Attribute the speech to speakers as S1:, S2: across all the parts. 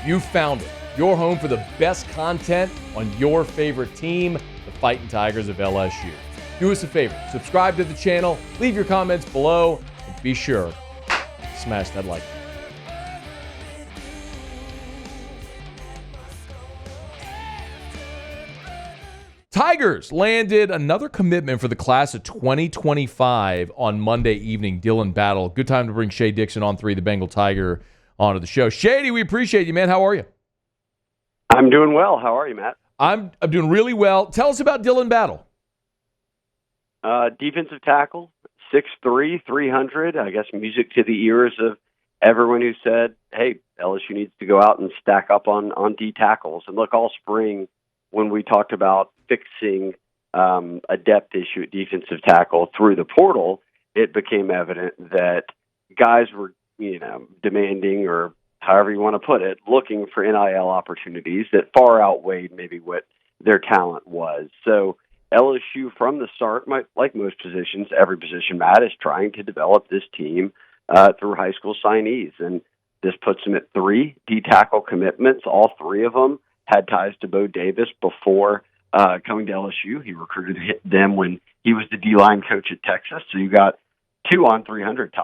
S1: You found it. Your home for the best content on your favorite team, the Fighting Tigers of LSU. Do us a favor. Subscribe to the channel. Leave your comments below. And be sure to smash that like button. Tigers landed another commitment for the class of 2025 on Monday evening. Dylan Battle. Good time to bring Shea Dixon on 3, the Bengal Tiger, onto the show. Shady, we appreciate you, man. How are you?
S2: I'm doing well. How are you, Matt?
S1: I'm doing really well. Tell us about Dylan Battle.
S2: Defensive tackle, 6'3", 300. I guess music to the ears of everyone who said, hey, LSU needs to go out and stack up on D tackles. And look, all spring when we talked about fixing a depth issue at defensive tackle through the portal, it became evident that guys were, demanding, or however you want to put it, looking for NIL opportunities that far outweighed maybe what their talent was. So LSU from the start, like most positions, every position, Matt, is trying to develop this team through high school signees. And this puts them at 3 D-tackle commitments. All 3 of them had ties to Bo Davis before coming to LSU. He recruited them when he was the D-line coach at Texas. So you got 2 on 300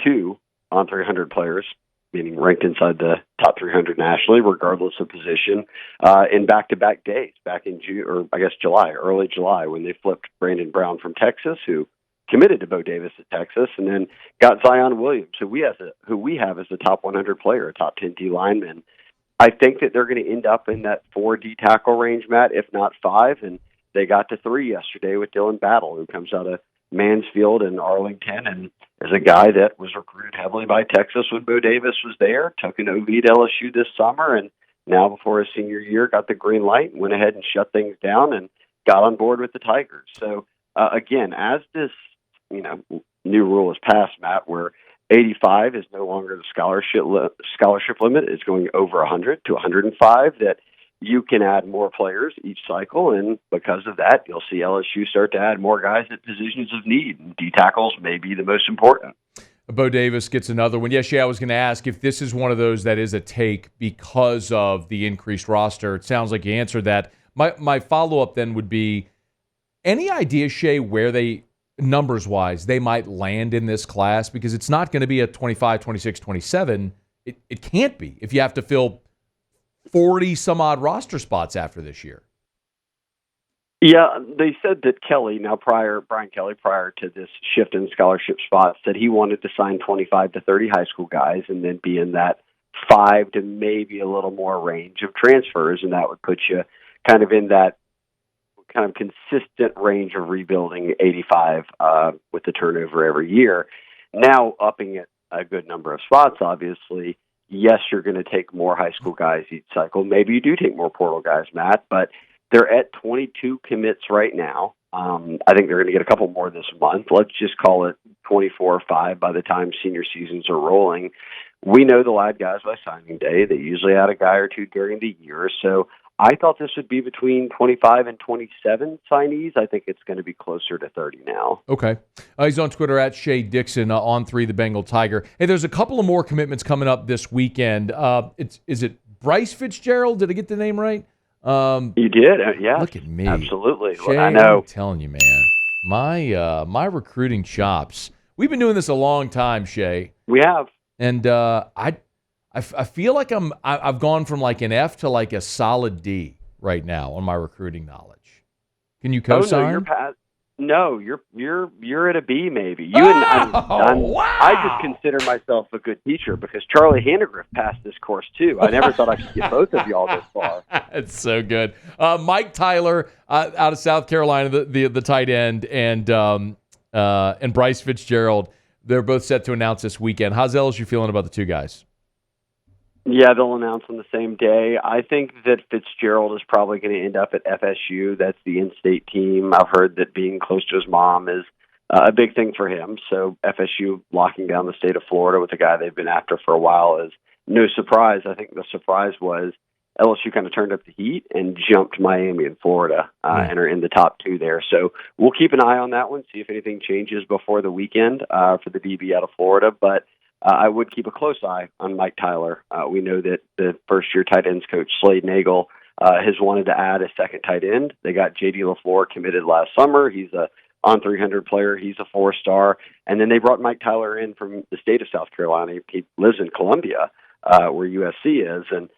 S2: 2 on 300 players, meaning ranked inside the top 300 nationally, regardless of position, in back-to-back days, back in June, or I guess July, early July, when they flipped Brandon Brown from Texas, who committed to Bo Davis at Texas, and then got Zion Williams, who we have as a top 100 player, a top 10 D lineman. I think that they're going to end up in that 4 D tackle range, Matt, if not 5, and they got to 3 yesterday with Dylan Battle, who comes out of Mansfield and Arlington, and is a guy that was recruited heavily by Texas when Bo Davis was there, took an OV to LSU this summer, and now before his senior year got the green light, went ahead and shut things down and got on board with the Tigers. So, again, as this new rule is passed, Matt, where 85 is no longer the scholarship limit, it's going over 100 to 105, that you can add more players each cycle, and because of that, you'll see LSU start to add more guys at positions of need, and D-tackles may be the most important.
S1: Bo Davis gets another one. Yes, I was going to ask if this is one of those that is a take because of the increased roster. It sounds like you answered that. My follow-up then would be, any idea, Shea, where they, numbers-wise, they might land in this class? Because it's not going to be a 25, 26, 27. It can't be if you have to fill 40-some-odd roster spots after this year.
S2: Yeah, they said that Brian Kelly, prior to this shift in scholarship spots, said he wanted to sign 25 to 30 high school guys and then be in that 5 to maybe a little more range of transfers, and that would put you kind of in that kind of consistent range of rebuilding 85 with the turnover every year. Now upping it a good number of spots, obviously. Yes, you're going to take more high school guys each cycle. Maybe you do take more portal guys, Matt, but they're at 22 commits right now. I think they're going to get a couple more this month. Let's just call it 24 or 5 by the time senior seasons are rolling. We know they'll add guys by signing day. They usually add a guy or two during the year. So I thought this would be between 25 and 27 signees. I think it's going to be closer to 30 now.
S1: Okay. He's on Twitter at Shea Dixon, on 3, the Bengal Tiger. Hey, there's a couple of more commitments coming up this weekend. Is it Bryce Fitzgerald? Did I get the name right?
S2: You did, yeah.
S1: Look at me.
S2: Absolutely.
S1: Shea,
S2: I know.
S1: I'm telling you, man. My recruiting chops. We've been doing this a long time, Shea.
S2: We have.
S1: And I feel like I've gone from like an F to like a solid D right now on my recruiting knowledge. Can you co-sign?
S2: No, you're at a B maybe.
S1: Wow.
S2: I just consider myself a good teacher because Charlie Handegriff passed this course too. I never thought I could get both of y'all this far.
S1: It's so good. Mike Tyler out of South Carolina, the tight end, and Bryce Fitzgerald. They're both set to announce this weekend. How's LSU feeling about the two guys?
S2: Yeah, they'll announce on the same day. I think that Fitzgerald is probably going to end up at FSU. That's the in-state team. I've heard that being close to his mom is a big thing for him. So FSU locking down the state of Florida with a guy they've been after for a while is no surprise. I think the surprise was LSU kind of turned up the heat and jumped Miami and Florida and are in the top 2 there. So we'll keep an eye on that one, see if anything changes before the weekend for the DB out of Florida. But I would keep a close eye on Mike Tyler. We know that the first-year tight ends coach, Slade Nagel, has wanted to add a second tight end. They got J.D. LaFleur committed last summer. He's a on-300 player. He's a 4-star. And then they brought Mike Tyler in from the state of South Carolina. He lives in Columbia, where USC is, and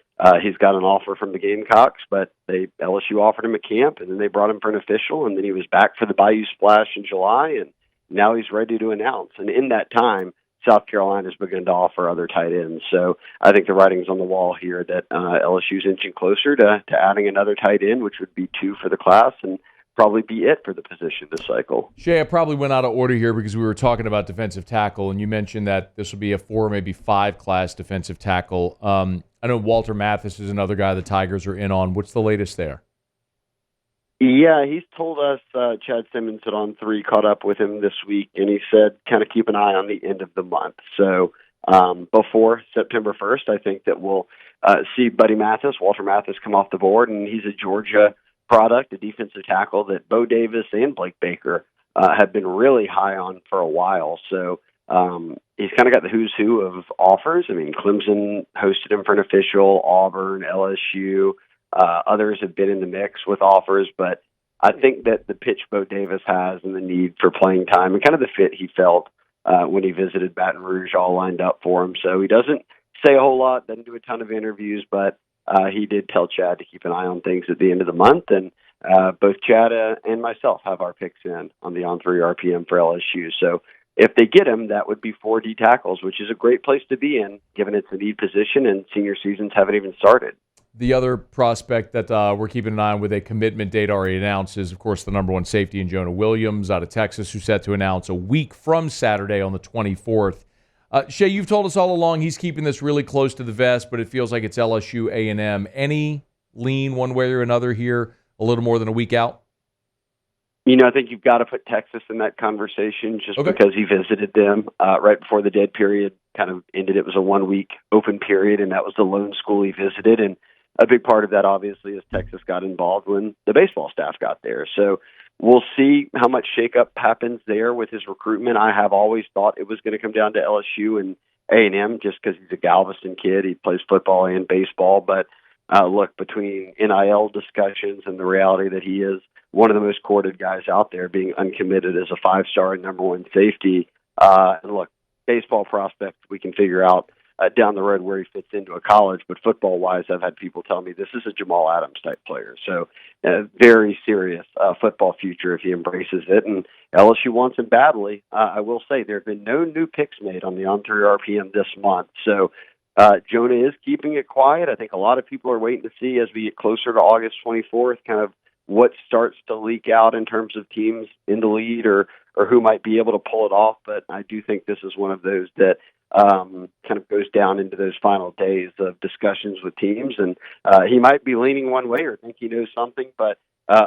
S2: he's got an offer from the Gamecocks, but LSU offered him a camp, and then they brought him for an official, and then he was back for the Bayou Splash in July, and now he's ready to announce. And in that time, South Carolina's begun to offer other tight ends. So I think the writing's on the wall here that LSU's inching closer to adding another tight end, which would be 2 for the class, and probably be it for the position this cycle.
S1: Shea, I probably went out of order here because we were talking about defensive tackle, and you mentioned that this will be a 4, maybe 5 class defensive tackle. I know Walter Mathis is another guy the Tigers are in on. What's the latest there?
S2: Yeah, he's told us, Chad Simmons at On3 caught up with him this week, and he said kind of keep an eye on the end of the month. So before September 1st, I think that we'll see Walter Mathis, come off the board, and he's a Georgia product, a defensive tackle that Bo Davis and Blake Baker have been really high on for a while. So he's kind of got the who's who of offers. I mean, Clemson hosted him for an official, Auburn, LSU. Others have been in the mix with offers, but I think that the pitch Bo Davis has and the need for playing time and kind of the fit he felt when he visited Baton Rouge all lined up for him. So he doesn't say a whole lot, doesn't do a ton of interviews, but he did tell Chad to keep an eye on things at the end of the month. And both Chad and myself have our picks in on the On3 RPM for LSU. So if they get him, that would be 4 D tackles, which is a great place to be in, given it's a need position and senior seasons haven't even started.
S1: The other prospect that we're keeping an eye on with a commitment date already announced is, of course, the number 1 safety in Jonah Williams out of Texas, who's set to announce a week from Saturday on the 24th. Shea, you've told us all along he's keeping this really close to the vest, but it feels like it's LSU A&M. Any lean one way or another here a little more than a week out?
S2: I think you've got to put Texas in that conversation just because he visited them right before the dead period kind of ended. It was a 1-week open period, and that was the lone school he visited. And a big part of that, obviously, is Texas got involved when the baseball staff got there. So we'll see how much shakeup happens there with his recruitment. I have always thought it was going to come down to LSU and A&M just because he's a Galveston kid. He plays football and baseball. But look, between NIL discussions and the reality that he is one of the most courted guys out there, being uncommitted as a 5-star and number 1 safety, and look, baseball prospects we can figure out down the road where he fits into a college, but football-wise, I've had people tell me this is a Jamal Adams-type player. So very serious football future if he embraces it, and LSU wants him badly. I will say there have been no new picks made on the On3 RPM this month, so Jonah is keeping it quiet. I think a lot of people are waiting to see as we get closer to August 24th kind of what starts to leak out in terms of teams in the lead or who might be able to pull it off, but I do think this is one of those that kind of goes down into those final days of discussions with teams, and he might be leaning one way or think he knows something, but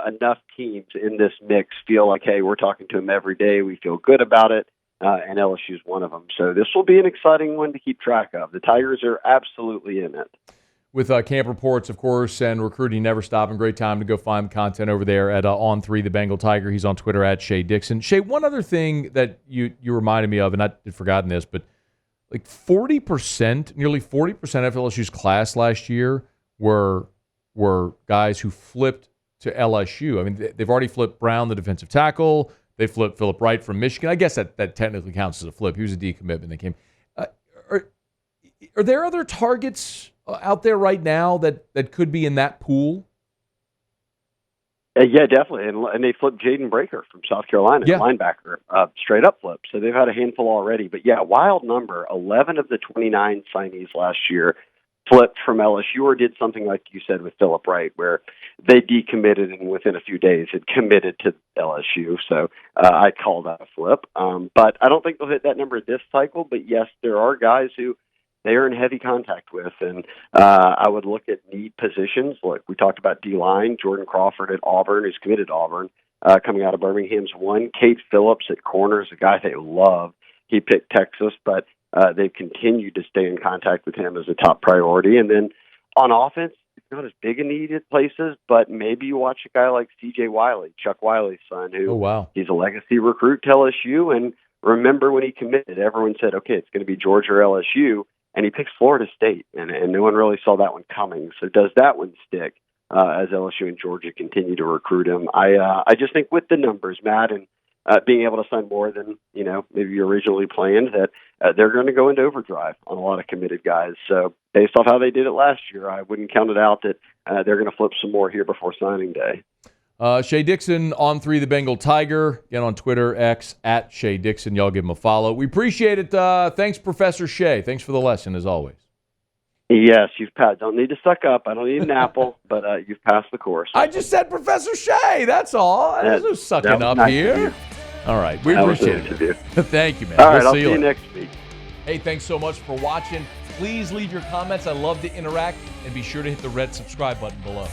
S2: enough teams in this mix feel like, hey, we're talking to him every day, we feel good about it, and LSU's one of them. So this will be an exciting one to keep track of. The Tigers are absolutely in it.
S1: With camp reports, of course, and recruiting never stopping. Great time to go find content over there at On3, the Bengal Tiger. He's on Twitter at Shea Dixon. Shea, one other thing that you reminded me of, and I had forgotten this, but like 40%, nearly 40% of LSU's class last year were guys who flipped to LSU. I mean, they've already flipped Brown, the defensive tackle. They flipped Phillip Wright from Michigan. I guess that technically counts as a flip. He was a decommitment that came. Are there other targets out there right now that could be in that pool?
S2: Yeah, definitely. And they flipped Jaden Breaker from South Carolina, linebacker, straight up flip. So they've had a handful already. But yeah, wild number. 11 of the 29 signees last year flipped from LSU or did something like you said with Phillip Wright, where they decommitted and within a few days had committed to LSU. So I call that a flip. But I don't think they'll hit that number this cycle. But yes, there are guys who they are in heavy contact with. And I would look at need positions. Look, we talked about D-line, Jordan Crawford at Auburn, who's committed to Auburn, coming out of Birmingham's one. Cade Phillips at corner is a guy they love. He picked Texas, but they've continued to stay in contact with him as a top priority. And then on offense, it's not as big a need at places, but maybe you watch a guy like C.J. Wiley, Chuck Wiley's son, who he's a legacy recruit to LSU, and remember when he committed, everyone said, okay, it's going to be Georgia or LSU, and he picks Florida State, and no one really saw that one coming. So does that one stick as LSU and Georgia continue to recruit him? I just think with the numbers, Matt, and being able to sign more than, maybe you originally planned, that they're going to go into overdrive on a lot of committed guys. So based off how they did it last year, I wouldn't count it out that they're going to flip some more here before signing day.
S1: Shea Dixon, On3 the Bengal Tiger. Again on Twitter, X, at Shea Dixon. Y'all give him a follow. We appreciate it. Thanks, Professor Shea. Thanks for the lesson, as always.
S2: Yes, you've passed. Don't need to suck up. I don't need an apple, but you've passed the course.
S1: I just said Professor Shea. That's all. There's no sucking up nice here. All right. We appreciate it. Thank you, man.
S2: All right. I'll see you next week.
S1: Hey, thanks so much for watching. Please leave your comments. I love to interact. And be sure to hit the red subscribe button below.